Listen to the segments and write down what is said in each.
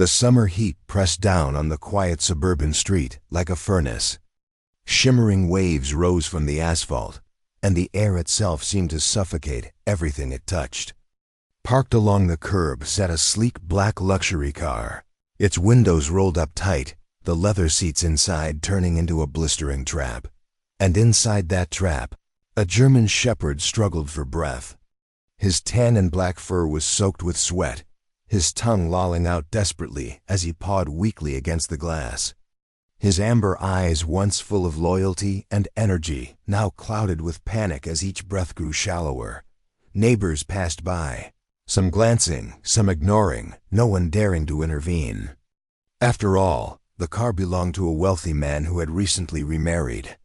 The summer heat pressed down on the quiet suburban street like a furnace. Shimmering waves rose from the asphalt, and the air itself seemed to suffocate everything it touched. Parked along the curb sat a sleek black luxury car, its windows rolled up tight, the leather seats inside turning into a blistering trap. And inside that trap, a German shepherd struggled for breath. His tan and black fur was soaked with sweat, his tongue lolling out desperately as he pawed weakly against the glass. His amber eyes, once full of loyalty and energy, now clouded with panic as each breath grew shallower. Neighbors passed by, some glancing, some ignoring, no one daring to intervene. After all, the car belonged to a wealthy man who had recently remarried.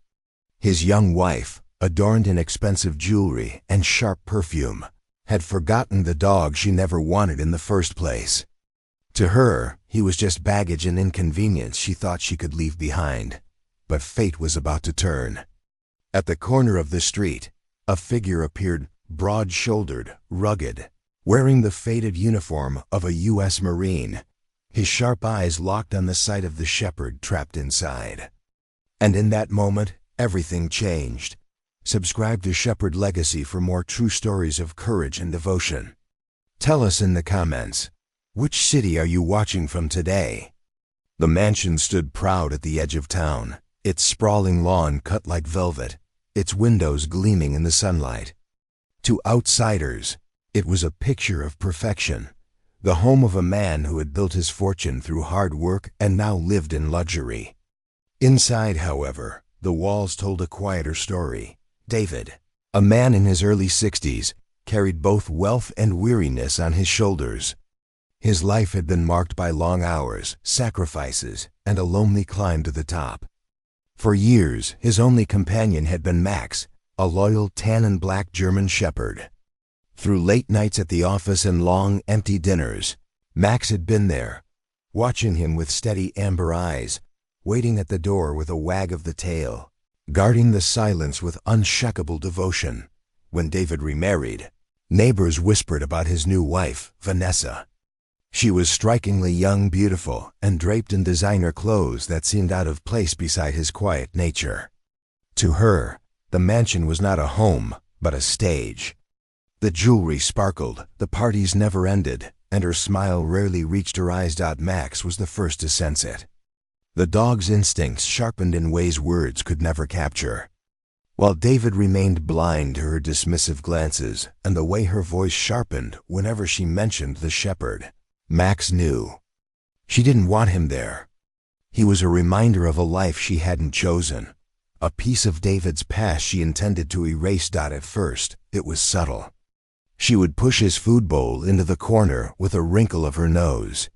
His young wife, adorned in expensive jewelry and sharp perfume, had forgotten the dog she never wanted in the first place. To her, he was just baggage and inconvenience she thought she could leave behind. But fate was about to turn. At the corner of the street, a figure appeared, broad-shouldered, rugged, wearing the faded uniform of a U.S. Marine, his sharp eyes locked on the sight of the shepherd trapped inside. And in that moment, everything changed. Subscribe to Shepherd Legacy for more true stories of courage and devotion. Tell us in the comments, which city are you watching from today? The mansion stood proud at the edge of town, its sprawling lawn cut like velvet, its windows gleaming in the sunlight. To outsiders, it was a picture of perfection, the home of a man who had built his fortune through hard work and now lived in luxury. Inside, however, the walls told a quieter story. David, a man in his early 60s, carried both wealth and weariness on his shoulders. His life had been marked by long hours, sacrifices, and a lonely climb to the top. For years, his only companion had been Max, a loyal tan and black German shepherd. Through late nights at the office and long, empty dinners, Max had been there, watching him with steady amber eyes, waiting at the door with a wag of the tail, guarding the silence with unshakable devotion. When David remarried, neighbors whispered about his new wife, Vanessa. She was strikingly young, beautiful, and draped in designer clothes that seemed out of place beside his quiet nature. To her, the mansion was not a home, but a stage. The jewelry sparkled, the parties never ended, and her smile rarely reached her eyes. Max was the first to sense it. The dog's instincts sharpened in ways words could never capture. While David remained blind to her dismissive glances and the way her voice sharpened whenever she mentioned the shepherd, Max knew. She didn't want him there. He was a reminder of a life she hadn't chosen, a piece of David's past she intended to erase. At first, it was subtle. She would push his food bowl into the corner with a wrinkle of her nose.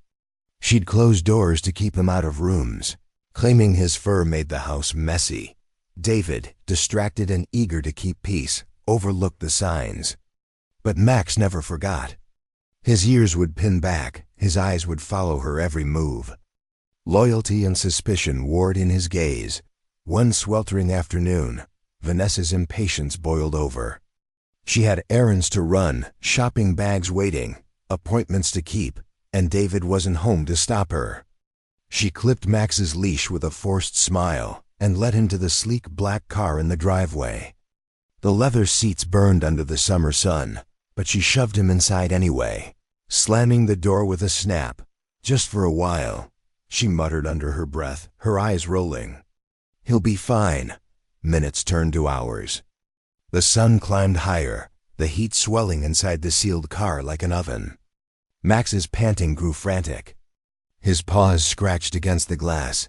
She'd close doors to keep him out of rooms, claiming his fur made the house messy. David, distracted and eager to keep peace, overlooked the signs. But Max never forgot. His ears would pin back, his eyes would follow her every move. Loyalty and suspicion warred in his gaze. One sweltering afternoon, Vanessa's impatience boiled over. She had errands to run, shopping bags waiting, appointments to keep, and David wasn't home to stop her. She clipped Max's leash with a forced smile and led him to the sleek black car in the driveway. The leather seats burned under the summer sun, but she shoved him inside anyway, slamming the door with a snap. "Just for a while," she muttered under her breath, her eyes rolling. "He'll be fine." Minutes turned to hours. The sun climbed higher, the heat swelling inside the sealed car like an oven. Max's panting grew frantic. His paws scratched against the glass,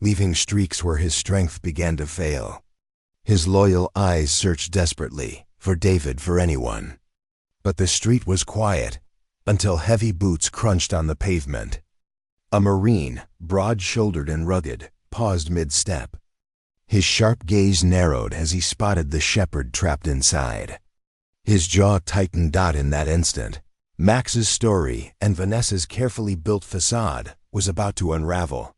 leaving streaks where his strength began to fail. His loyal eyes searched desperately, for David, for anyone. But the street was quiet, until heavy boots crunched on the pavement. A Marine, broad-shouldered and rugged, paused mid-step. His sharp gaze narrowed as he spotted the shepherd trapped inside. His jaw tightened. In that instant, Max's story and Vanessa's carefully built facade was about to unravel.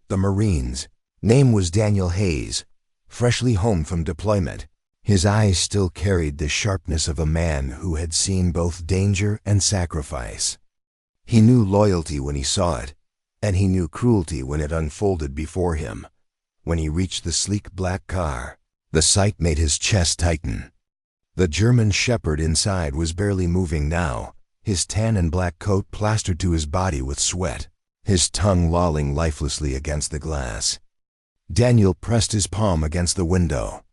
The Marine's name was Daniel Hayes, freshly home from deployment. His eyes still carried the sharpness of a man who had seen both danger and sacrifice. He knew loyalty when he saw it, and he knew cruelty when it unfolded before him. When he reached the sleek black car, the sight made his chest tighten. The German shepherd inside was barely moving now, his tan and black coat plastered to his body with sweat, his tongue lolling lifelessly against the glass. Daniel pressed his palm against the window.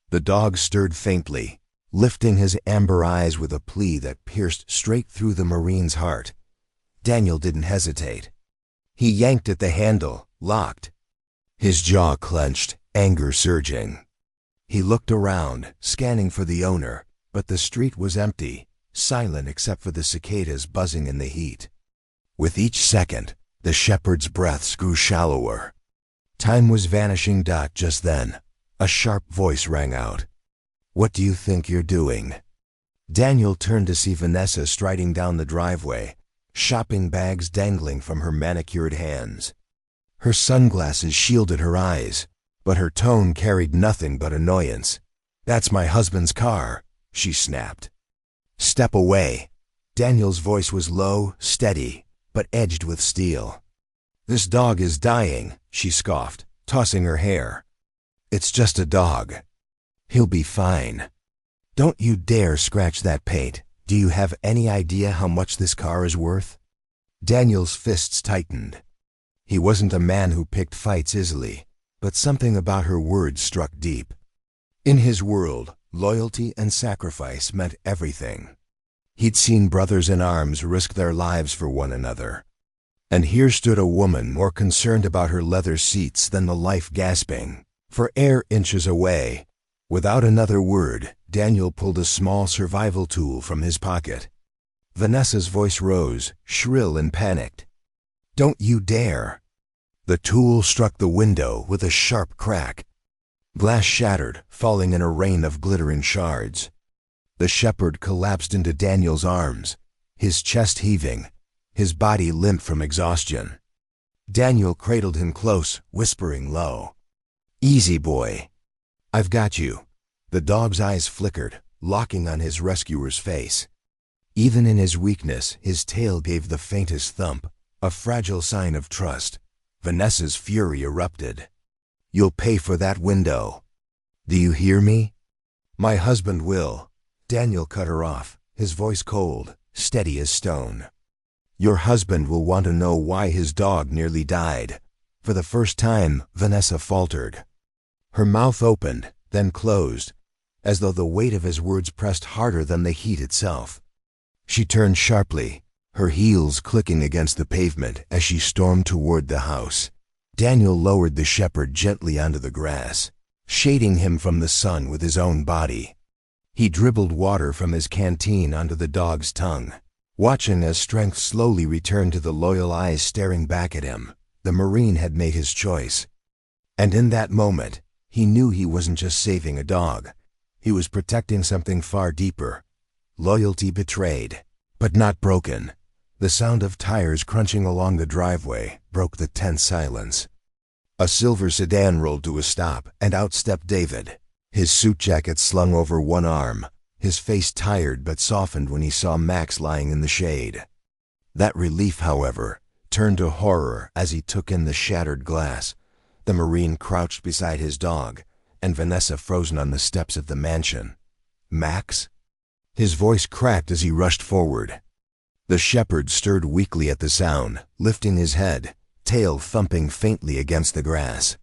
The dog stirred faintly, lifting his amber eyes with a plea that pierced straight through the Marine's heart. Daniel didn't hesitate. He yanked at the handle, locked. His jaw clenched, anger surging. He looked around, scanning for the owner, but the street was empty, silent except for the cicadas buzzing in the heat. With each second, the shepherd's breaths grew shallower. Time was vanishing. Just then, a sharp voice rang out. "What do you think you're doing?" Daniel turned to see Vanessa striding down the driveway, shopping bags dangling from her manicured hands. Her sunglasses shielded her eyes, but her tone carried nothing but annoyance. "That's my husband's car," she snapped. "Step away." Daniel's voice was low, steady, but edged with steel. "This dog is dying," she scoffed, tossing her hair. "It's just a dog. He'll be fine. Don't you dare scratch that paint. Do you have any idea how much this car is worth?" Daniel's fists tightened. He wasn't a man who picked fights easily, but something about her words struck deep. In his world, loyalty and sacrifice meant everything. He'd seen brothers in arms risk their lives for one another. And here stood a woman more concerned about her leather seats than the life gasping for air inches away. Without another word, Daniel pulled a small survival tool from his pocket. Vanessa's voice rose, shrill and panicked. "Don't you dare!" The tool struck the window with a sharp crack. Glass shattered, falling in a rain of glittering shards. The shepherd collapsed into Daniel's arms, his chest heaving, his body limp from exhaustion. Daniel cradled him close, whispering low, "Easy, boy. I've got you." The dog's eyes flickered, locking on his rescuer's face. Even in his weakness, his tail gave the faintest thump, a fragile sign of trust. Vanessa's fury erupted. "You'll pay for that window. Do you hear me?" "My husband will." Daniel cut her off, his voice cold, steady as stone. "Your husband will want to know why his dog nearly died." For the first time, Vanessa faltered. Her mouth opened, then closed, as though the weight of his words pressed harder than the heat itself. She turned sharply, her heels clicking against the pavement as she stormed toward the house. Daniel lowered the shepherd gently onto the grass, shading him from the sun with his own body. He dribbled water from his canteen onto the dog's tongue, watching as strength slowly returned to the loyal eyes staring back at him. The Marine had made his choice. And in that moment, he knew he wasn't just saving a dog. He was protecting something far deeper. Loyalty betrayed, but not broken. The sound of tires crunching along the driveway broke the tense silence. A silver sedan rolled to a stop, and out stepped David, his suit jacket slung over one arm, his face tired but softened when he saw Max lying in the shade. That relief, however, turned to horror as he took in the shattered glass. The Marine crouched beside his dog, and Vanessa frozen on the steps of the mansion. "Max?" His voice cracked as he rushed forward. The shepherd stirred weakly at the sound, lifting his head, tail thumping faintly against the grass.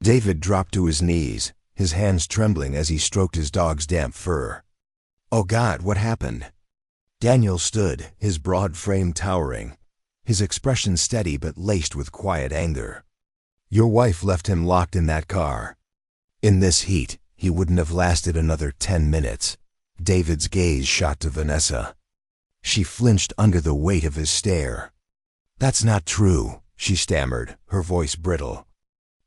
David dropped to his knees, his hands trembling as he stroked his dog's damp fur. "Oh God, what happened?" Daniel stood, his broad frame towering, his expression steady but laced with quiet anger. "Your wife left him locked in that car. In this heat, he wouldn't have lasted another 10 minutes. David's gaze shot to Vanessa. She flinched under the weight of his stare. "That's not true," she stammered, her voice brittle.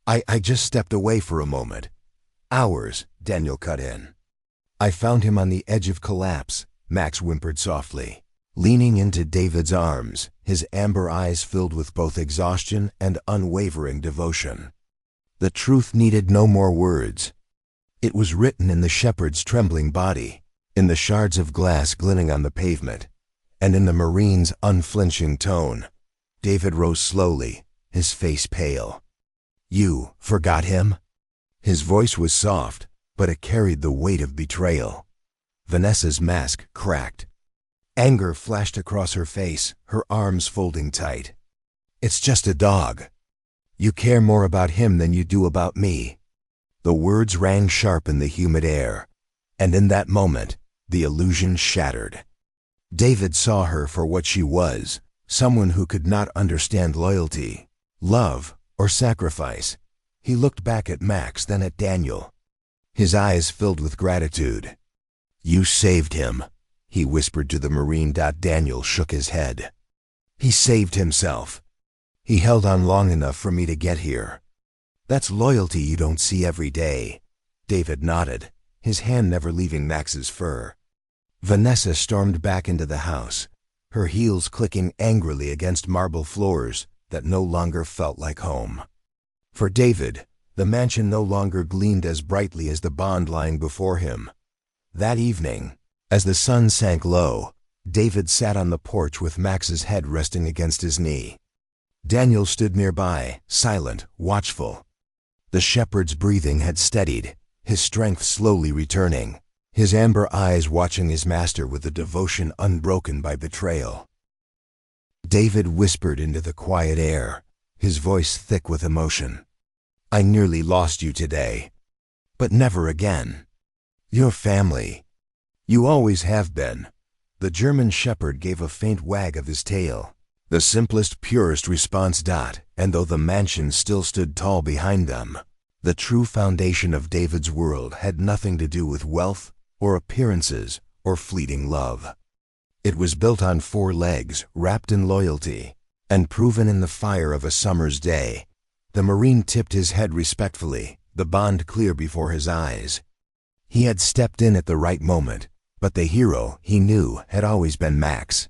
I just stepped away for a moment." "Hours," Daniel cut in. "I found him on the edge of collapse," Max whimpered softly, leaning into David's arms, his amber eyes filled with both exhaustion and unwavering devotion. The truth needed no more words. It was written in the shepherd's trembling body, in the shards of glass glinting on the pavement, and in the Marine's unflinching tone. David rose slowly, his face pale. You forgot him? His voice was soft, but it carried the weight of betrayal. Vanessa's mask cracked. Anger flashed across her face, her arms folding tight. It's just a dog. You care more about him than you do about me. The words rang sharp in the humid air, and in that moment, the illusion shattered. David saw her for what she was, someone who could not understand loyalty, love, or sacrifice. He looked back at Max, then at Daniel. His eyes filled with gratitude. You saved him, he whispered to the Marine. Daniel shook his head. He saved himself. He held on long enough for me to get here. That's loyalty you don't see every day. David nodded, his hand never leaving Max's fur. Vanessa stormed back into the house, her heels clicking angrily against marble floors that no longer felt like home. For David, the mansion no longer gleamed as brightly as the bond lying before him. That evening, as the sun sank low, David sat on the porch with Max's head resting against his knee. Daniel stood nearby, silent, watchful. The shepherd's breathing had steadied, his strength slowly returning, his amber eyes watching his master with a devotion unbroken by betrayal. David whispered into the quiet air, his voice thick with emotion. I nearly lost you today, but never again. Your family. You always have been. The German shepherd gave a faint wag of his tail. The simplest, purest response. And though the mansion still stood tall behind them, the true foundation of David's world had nothing to do with wealth, or appearances, or fleeting love. It was built on 4 legs, wrapped in loyalty, and proven in the fire of a summer's day. The Marine tipped his head respectfully, the bond clear before his eyes. He had stepped in at the right moment, but the hero, he knew, had always been Max.